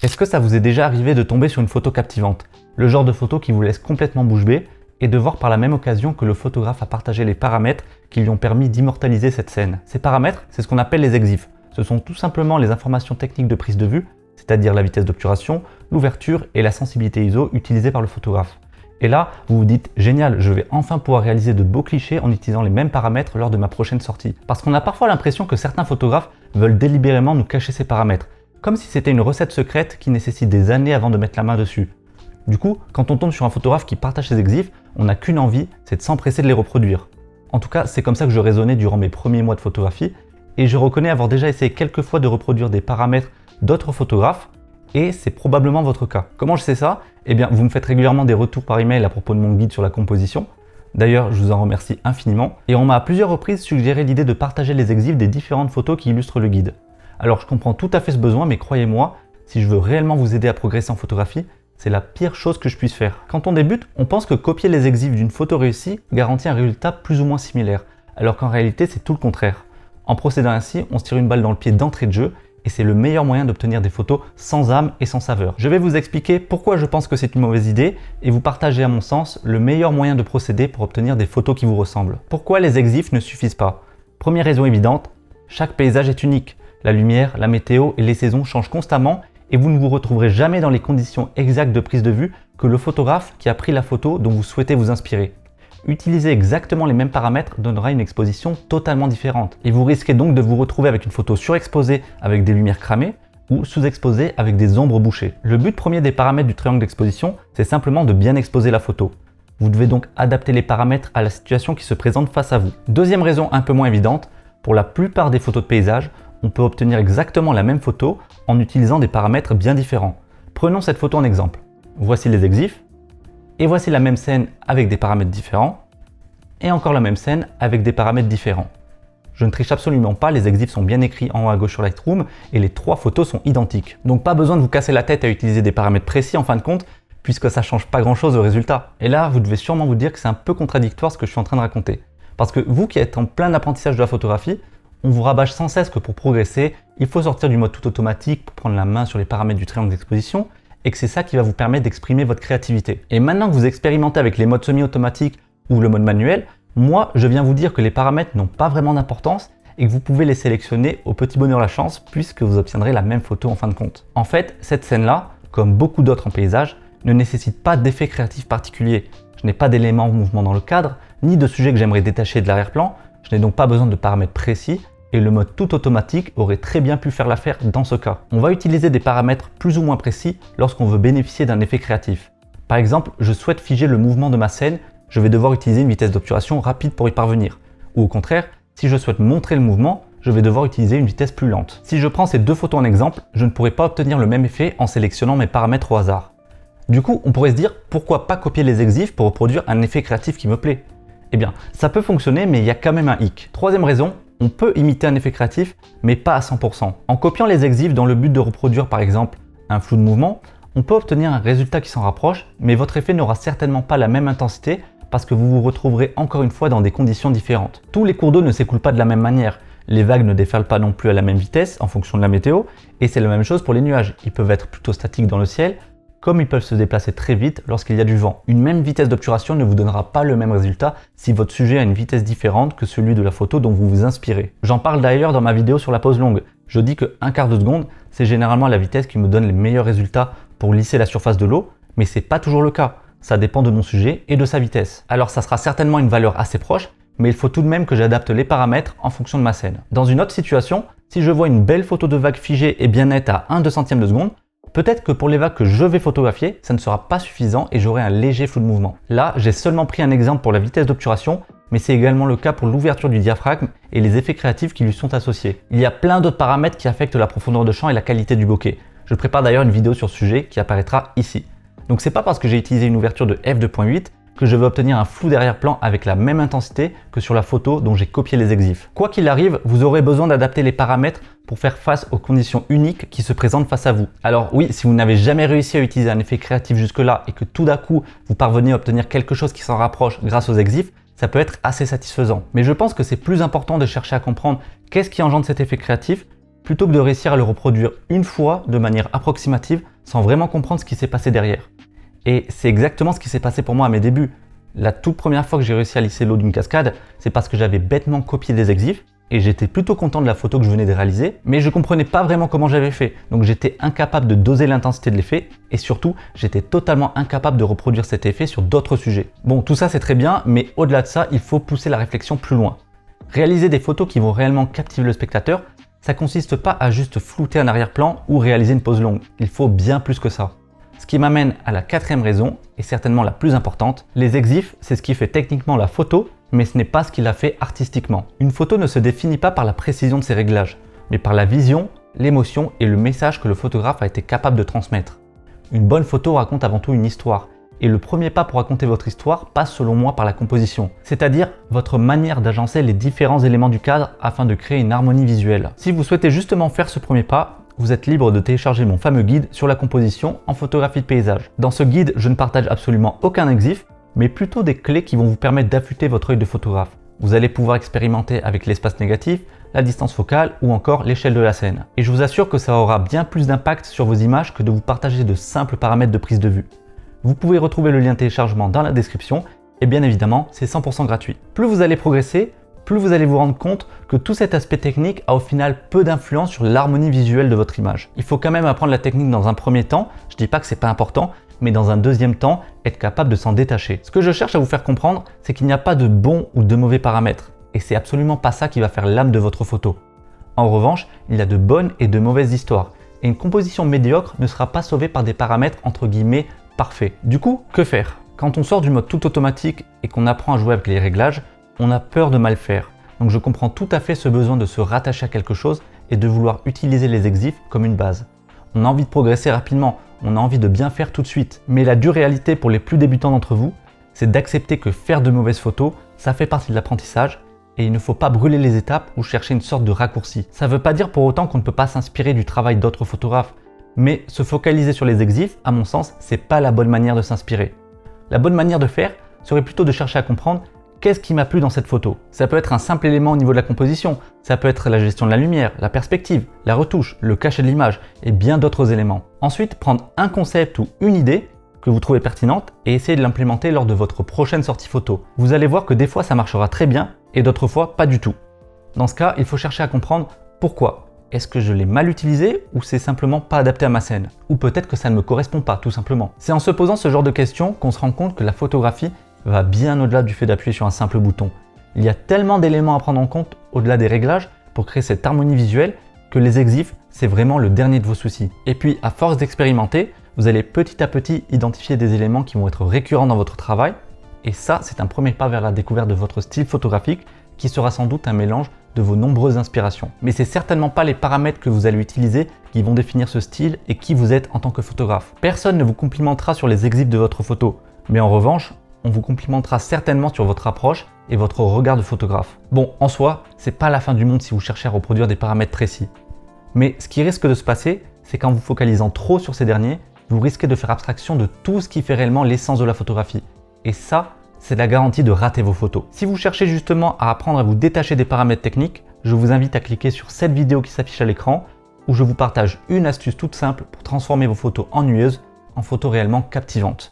Est-ce que ça vous est déjà arrivé de tomber sur une photo captivante? Le genre de photo qui vous laisse complètement bouche bée et de voir par la même occasion que le photographe a partagé les paramètres qui lui ont permis d'immortaliser cette scène. Ces paramètres, c'est ce qu'on appelle les EXIF. Ce sont tout simplement les informations techniques de prise de vue, c'est-à-dire la vitesse d'obturation, l'ouverture et la sensibilité ISO utilisées par le photographe. Et là, vous vous dites, génial, je vais enfin pouvoir réaliser de beaux clichés en utilisant les mêmes paramètres lors de ma prochaine sortie. Parce qu'on a parfois l'impression que certains photographes veulent délibérément nous cacher ces paramètres, comme si c'était une recette secrète qui nécessite des années avant de mettre la main dessus. Du coup, quand on tombe sur un photographe qui partage ses EXIF, on n'a qu'une envie, c'est de s'empresser de les reproduire. En tout cas, c'est comme ça que je raisonnais durant mes premiers mois de photographie, et je reconnais avoir déjà essayé quelques fois de reproduire des paramètres d'autres photographes, et c'est probablement votre cas. Comment je sais ça? Eh bien, vous me faites régulièrement des retours par email à propos de mon guide sur la composition. D'ailleurs, je vous en remercie infiniment. Et on m'a à plusieurs reprises suggéré l'idée de partager les EXIF des différentes photos qui illustrent le guide. Alors, je comprends tout à fait ce besoin, mais croyez-moi, si je veux réellement vous aider à progresser en photographie, c'est la pire chose que je puisse faire. Quand on débute, on pense que copier les EXIF d'une photo réussie garantit un résultat plus ou moins similaire, alors qu'en réalité, c'est tout le contraire. En procédant ainsi, on se tire une balle dans le pied d'entrée de jeu, et c'est le meilleur moyen d'obtenir des photos sans âme et sans saveur. Je vais vous expliquer pourquoi je pense que c'est une mauvaise idée et vous partager à mon sens le meilleur moyen de procéder pour obtenir des photos qui vous ressemblent. Pourquoi les EXIF ne suffisent pas? Première raison évidente, chaque paysage est unique. La lumière, la météo et les saisons changent constamment et vous ne vous retrouverez jamais dans les conditions exactes de prise de vue que le photographe qui a pris la photo dont vous souhaitez vous inspirer. Utiliser exactement les mêmes paramètres donnera une exposition totalement différente. Et vous risquez donc de vous retrouver avec une photo surexposée avec des lumières cramées ou sous-exposée avec des ombres bouchées. Le but premier des paramètres du triangle d'exposition, c'est simplement de bien exposer la photo. Vous devez donc adapter les paramètres à la situation qui se présente face à vous. Deuxième raison un peu moins évidente, pour la plupart des photos de paysage, on peut obtenir exactement la même photo en utilisant des paramètres bien différents. Prenons cette photo en exemple. Voici les EXIF. Et voici la même scène avec des paramètres différents, et encore la même scène avec des paramètres différents. Je ne triche absolument pas, les EXIF sont bien écrits en haut à gauche sur Lightroom, et les trois photos sont identiques. Donc pas besoin de vous casser la tête à utiliser des paramètres précis en fin de compte, puisque ça change pas grand chose au résultat. Et là, vous devez sûrement vous dire que c'est un peu contradictoire ce que je suis en train de raconter. Parce que vous qui êtes en plein apprentissage de la photographie, on vous rabâche sans cesse que pour progresser, il faut sortir du mode tout automatique pour prendre la main sur les paramètres du triangle d'exposition, et que c'est ça qui va vous permettre d'exprimer votre créativité. Et maintenant que vous expérimentez avec les modes semi-automatiques ou le mode manuel, moi je viens vous dire que les paramètres n'ont pas vraiment d'importance et que vous pouvez les sélectionner au petit bonheur la chance puisque vous obtiendrez la même photo en fin de compte. En fait, cette scène-là, comme beaucoup d'autres en paysage, ne nécessite pas d'effet créatif particulier. Je n'ai pas d'éléments en mouvement dans le cadre, ni de sujet que j'aimerais détacher de l'arrière-plan, je n'ai donc pas besoin de paramètres précis, et le mode tout automatique aurait très bien pu faire l'affaire dans ce cas. On va utiliser des paramètres plus ou moins précis lorsqu'on veut bénéficier d'un effet créatif. Par exemple, je souhaite figer le mouvement de ma scène, je vais devoir utiliser une vitesse d'obturation rapide pour y parvenir. Ou au contraire, si je souhaite montrer le mouvement, je vais devoir utiliser une vitesse plus lente. Si je prends ces deux photos en exemple, je ne pourrai pas obtenir le même effet en sélectionnant mes paramètres au hasard. Du coup, on pourrait se dire, pourquoi pas copier les EXIF pour reproduire un effet créatif qui me plaît? Eh bien, ça peut fonctionner, mais il y a quand même un hic. Troisième raison, on peut imiter un effet créatif, mais pas à 100%. En copiant les EXIF dans le but de reproduire par exemple un flou de mouvement, on peut obtenir un résultat qui s'en rapproche, mais votre effet n'aura certainement pas la même intensité parce que vous vous retrouverez encore une fois dans des conditions différentes. Tous les cours d'eau ne s'écoulent pas de la même manière, les vagues ne déferlent pas non plus à la même vitesse en fonction de la météo, et c'est la même chose pour les nuages. Ils peuvent être plutôt statiques dans le ciel, comme ils peuvent se déplacer très vite lorsqu'il y a du vent. Une même vitesse d'obturation ne vous donnera pas le même résultat si votre sujet a une vitesse différente que celui de la photo dont vous vous inspirez. J'en parle d'ailleurs dans ma vidéo sur la pose longue. Je dis que 1/4 de seconde, c'est généralement la vitesse qui me donne les meilleurs résultats pour lisser la surface de l'eau, mais c'est pas toujours le cas. Ça dépend de mon sujet et de sa vitesse. Alors ça sera certainement une valeur assez proche, mais il faut tout de même que j'adapte les paramètres en fonction de ma scène. Dans une autre situation, si je vois une belle photo de vague figée et bien nette à 1/200 de seconde, peut-être que pour les vagues que je vais photographier, ça ne sera pas suffisant et j'aurai un léger flou de mouvement. Là, j'ai seulement pris un exemple pour la vitesse d'obturation, mais c'est également le cas pour l'ouverture du diaphragme et les effets créatifs qui lui sont associés. Il y a plein d'autres paramètres qui affectent la profondeur de champ et la qualité du bokeh. Je prépare d'ailleurs une vidéo sur ce sujet qui apparaîtra ici. Donc c'est pas parce que j'ai utilisé une ouverture de f2.8 que je vais obtenir un flou d'arrière-plan avec la même intensité que sur la photo dont j'ai copié les EXIF. Quoi qu'il arrive, vous aurez besoin d'adapter les paramètres pour faire face aux conditions uniques qui se présentent face à vous. Alors oui, si vous n'avez jamais réussi à utiliser un effet créatif jusque-là et que tout d'un coup vous parvenez à obtenir quelque chose qui s'en rapproche grâce aux EXIF, ça peut être assez satisfaisant. Mais je pense que c'est plus important de chercher à comprendre qu'est-ce qui engendre cet effet créatif plutôt que de réussir à le reproduire une fois de manière approximative sans vraiment comprendre ce qui s'est passé derrière. Et c'est exactement ce qui s'est passé pour moi à mes débuts. La toute première fois que j'ai réussi à lisser l'eau d'une cascade, c'est parce que j'avais bêtement copié des exifs et j'étais plutôt content de la photo que je venais de réaliser, mais je comprenais pas vraiment comment j'avais fait. Donc j'étais incapable de doser l'intensité de l'effet et surtout, j'étais totalement incapable de reproduire cet effet sur d'autres sujets. Bon, tout ça c'est très bien, mais au-delà de ça, il faut pousser la réflexion plus loin. Réaliser des photos qui vont réellement captiver le spectateur, ça consiste pas à juste flouter un arrière-plan ou réaliser une pose longue. Il faut bien plus que ça. Ce qui m'amène à la quatrième raison, et certainement la plus importante, les exifs, c'est ce qui fait techniquement la photo, mais ce n'est pas ce qui la fait artistiquement. Une photo ne se définit pas par la précision de ses réglages, mais par la vision, l'émotion et le message que le photographe a été capable de transmettre. Une bonne photo raconte avant tout une histoire, et le premier pas pour raconter votre histoire passe selon moi par la composition, c'est-à-dire votre manière d'agencer les différents éléments du cadre afin de créer une harmonie visuelle. Si vous souhaitez justement faire ce premier pas, vous êtes libre de télécharger mon fameux guide sur la composition en photographie de paysage. Dans ce guide, je ne partage absolument aucun exif, mais plutôt des clés qui vont vous permettre d'affûter votre œil de photographe. Vous allez pouvoir expérimenter avec l'espace négatif, la distance focale ou encore l'échelle de la scène. Et je vous assure que ça aura bien plus d'impact sur vos images que de vous partager de simples paramètres de prise de vue. Vous pouvez retrouver le lien de téléchargement dans la description et bien évidemment, c'est 100% gratuit. Plus vous allez progresser, plus vous allez vous rendre compte que tout cet aspect technique a au final peu d'influence sur l'harmonie visuelle de votre image. Il faut quand même apprendre la technique dans un premier temps, je dis pas que c'est pas important, mais dans un deuxième temps, être capable de s'en détacher. Ce que je cherche à vous faire comprendre, c'est qu'il n'y a pas de bons ou de mauvais paramètres, et c'est absolument pas ça qui va faire l'âme de votre photo. En revanche, il y a de bonnes et de mauvaises histoires, et une composition médiocre ne sera pas sauvée par des paramètres entre guillemets parfaits. Du coup, que faire? Quand on sort du mode tout automatique et qu'on apprend à jouer avec les réglages, on a peur de mal faire. Donc je comprends tout à fait ce besoin de se rattacher à quelque chose et de vouloir utiliser les exifs comme une base. On a envie de progresser rapidement, on a envie de bien faire tout de suite. Mais la dure réalité pour les plus débutants d'entre vous, c'est d'accepter que faire de mauvaises photos, ça fait partie de l'apprentissage et il ne faut pas brûler les étapes ou chercher une sorte de raccourci. Ça ne veut pas dire pour autant qu'on ne peut pas s'inspirer du travail d'autres photographes, mais se focaliser sur les exifs, à mon sens, c'est pas la bonne manière de s'inspirer. La bonne manière de faire serait plutôt de chercher à comprendre qu'est-ce qui m'a plu dans cette photo. Ça peut être un simple élément au niveau de la composition, ça peut être la gestion de la lumière, la perspective, la retouche, le cachet de l'image et bien d'autres éléments. Ensuite, prendre un concept ou une idée que vous trouvez pertinente et essayer de l'implémenter lors de votre prochaine sortie photo. Vous allez voir que des fois ça marchera très bien et d'autres fois pas du tout. Dans ce cas, il faut chercher à comprendre pourquoi. Est-ce que je l'ai mal utilisé ou c'est simplement pas adapté à ma scène? Ou peut-être que ça ne me correspond pas tout simplement. C'est en se posant ce genre de questions qu'on se rend compte que la photographie va bien au-delà du fait d'appuyer sur un simple bouton. Il y a tellement d'éléments à prendre en compte au-delà des réglages pour créer cette harmonie visuelle que les exifs, c'est vraiment le dernier de vos soucis. Et puis, à force d'expérimenter, vous allez petit à petit identifier des éléments qui vont être récurrents dans votre travail. Et ça, c'est un premier pas vers la découverte de votre style photographique qui sera sans doute un mélange de vos nombreuses inspirations. Mais c'est certainement pas les paramètres que vous allez utiliser qui vont définir ce style et qui vous êtes en tant que photographe. Personne ne vous complimentera sur les exifs de votre photo. Mais en revanche, on vous complimentera certainement sur votre approche et votre regard de photographe. Bon, en soi, c'est pas la fin du monde si vous cherchez à reproduire des paramètres précis. Mais ce qui risque de se passer, c'est qu'en vous focalisant trop sur ces derniers, vous risquez de faire abstraction de tout ce qui fait réellement l'essence de la photographie. Et ça, c'est la garantie de rater vos photos. Si vous cherchez justement à apprendre à vous détacher des paramètres techniques, je vous invite à cliquer sur cette vidéo qui s'affiche à l'écran où je vous partage une astuce toute simple pour transformer vos photos ennuyeuses en photos réellement captivantes.